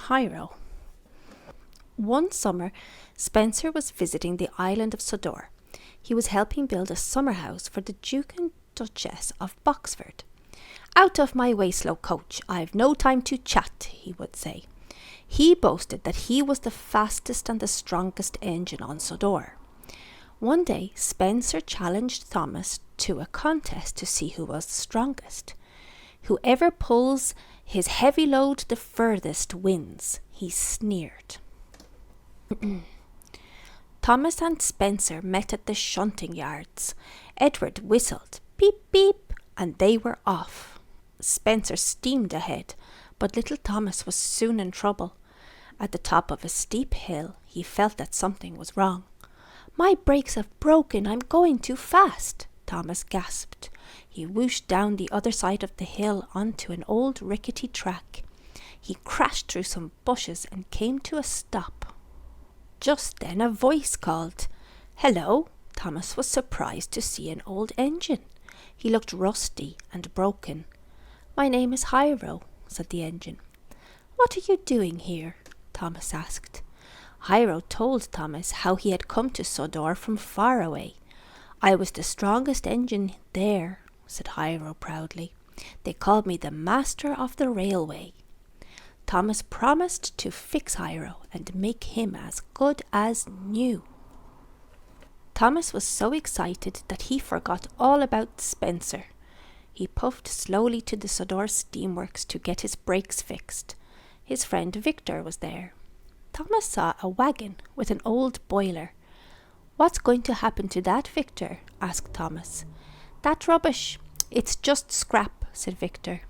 Hiro. One summer, Spencer was visiting the island of Sodor. He was helping build a summer house for the Duke and Duchess of Boxford. "Out of my way, slow coach. I've no time to chat," he would say. He boasted that he was the fastest and the strongest engine on Sodor. One day, Spencer challenged Thomas to a contest to see who was the strongest. "Whoever pulls his heavy load the furthest wins," he sneered. Thomas and Spencer met at the shunting yards. Edward whistled, "Beep, beep," and they were off. Spencer steamed ahead, but little Thomas was soon in trouble. At the top of a steep hill, he felt that something was wrong. "My brakes have broken. I'm going too fast," Thomas gasped. He whooshed down the other side of the hill onto an old rickety track. He crashed through some bushes and came to a stop. Just then a voice called, "Hello." Thomas was surprised to see an old engine. He looked rusty and broken. "My name is Hiro," said the engine. "What are you doing here?" Thomas asked. Hiro told Thomas how he had come to Sodor from far away. "I was the strongest engine there," said Hiro proudly. "They called me the master of the railway." Thomas promised to fix Hiro and make him as good as new. Thomas was so excited that he forgot all about Spencer. He puffed slowly to the Sodor steamworks to get his brakes fixed. His friend Victor was there. Thomas saw a wagon with an old boiler. "What's going to happen to that, Victor?" asked Thomas. "That rubbish. It's just scrap," said Victor.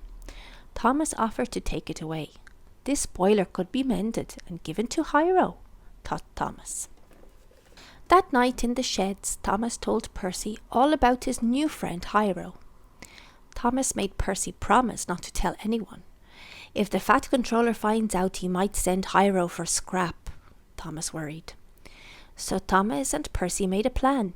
Thomas offered to take it away. This boiler could be mended and given to Hiro, thought Thomas. That night in the sheds, Thomas told Percy all about his new friend Hiro. Thomas made Percy promise not to tell anyone. If the Fat Controller finds out, he might send Hiro for scrap, Thomas worried. So Thomas and Percy made a plan.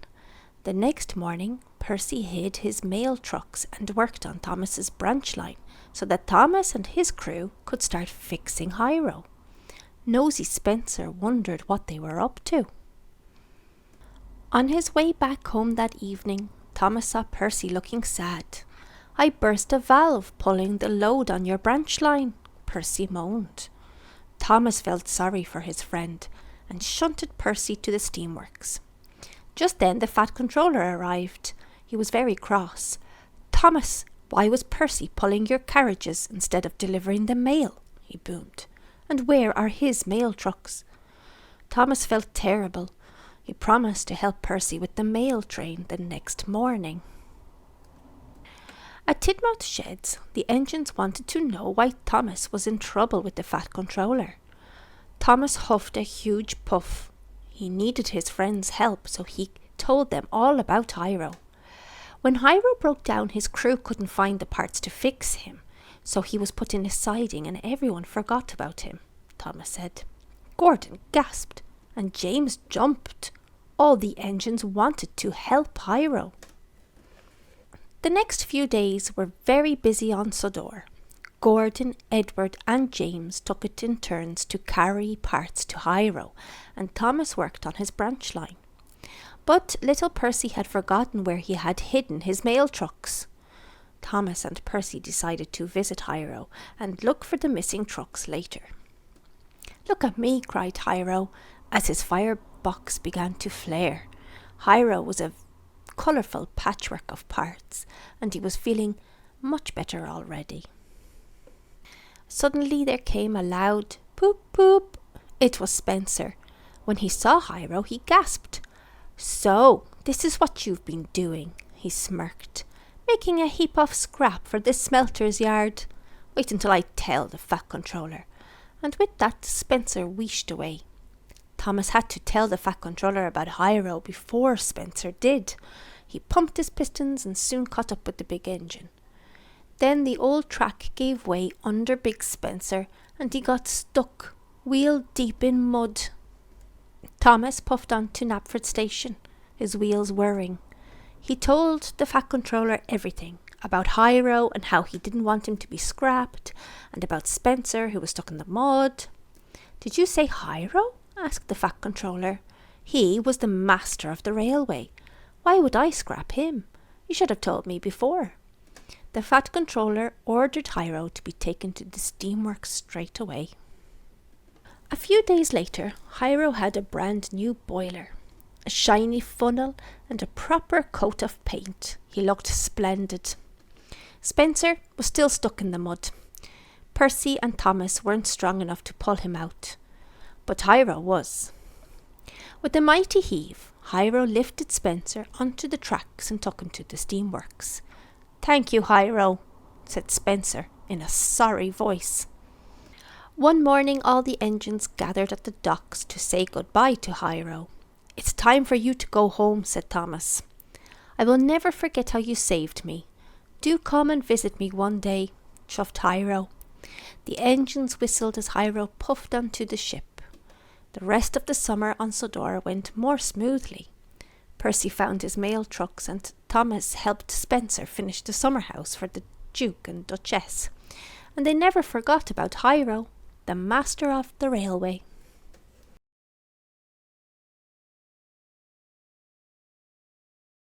The next morning, Percy hid his mail trucks and worked on Thomas's branch line, so that Thomas and his crew could start fixing Hiro. Nosy Spencer wondered what they were up to. On his way back home that evening, Thomas saw Percy looking sad. "I burst a valve pulling the load on your branch line," Percy moaned. Thomas felt sorry for his friend and shunted Percy to the steamworks. Just then the Fat Controller arrived. He was very cross. "Thomas, why was Percy pulling your carriages instead of delivering the mail?" he boomed. "And where are his mail trucks?" Thomas felt terrible. He promised to help Percy with the mail train the next morning. At Tidmouth Sheds, the engines wanted to know why Thomas was in trouble with the Fat Controller. Thomas huffed a huge puff. He needed his friends' help, so he told them all about Hiro. When Hiro broke down, his crew couldn't find the parts to fix him, so he was put in a siding and everyone forgot about him, Thomas said. Gordon gasped, and James jumped. All the engines wanted to help Hiro. The next few days were very busy on Sodor. Gordon, Edward and James took it in turns to carry parts to Hiro, and Thomas worked on his branch line. But little Percy had forgotten where he had hidden his mail trucks. Thomas and Percy decided to visit Hiro and look for the missing trucks later. "Look at me," cried Hiro, as his firebox began to flare. Hiro was a colourful patchwork of parts, and he was feeling much better already. Suddenly there came a loud poop poop. It was Spencer. When he saw Hiro, he gasped. "So, this is what you've been doing," he smirked. "Making a heap of scrap for the smelter's yard. Wait until I tell the Fat Controller." And with that, Spencer wheeshed away. Thomas had to tell the Fat Controller about Hiro before Spencer did. He pumped his pistons and soon caught up with the big engine. Then the old track gave way under Big Spencer and he got stuck, wheel deep in mud. Thomas puffed on to Knapford Station, his wheels whirring. He told the Fat Controller everything, about Hiro and how he didn't want him to be scrapped, and about Spencer who was stuck in the mud. Did you say Hiro? Asked the fat controller. He was the master of the railway. Why would I scrap him? You should have told me before. The fat controller ordered Hiro to be taken to the steamworks straight away. A few days later, Hiro had a brand new boiler, a shiny funnel and a proper coat of paint. He looked splendid. Spencer was still stuck in the mud. Percy and Thomas weren't strong enough to pull him out, but Hiro was. With a mighty heave, Hiro lifted Spencer onto the tracks and took him to the steamworks. "Thank you, Hiro," said Spencer in a sorry voice. One morning all the engines gathered at the docks to say goodbye to Hiro. "It's time for you to go home," said Thomas. "I will never forget how you saved me. Do come and visit me one day," chuffed Hiro. The engines whistled as Hiro puffed onto the ship. The rest of the summer on Sodor went more smoothly. Percy found his mail trucks and Thomas helped Spencer finish the summer house for the Duke and Duchess. And they never forgot about Hiro, the master of the railway.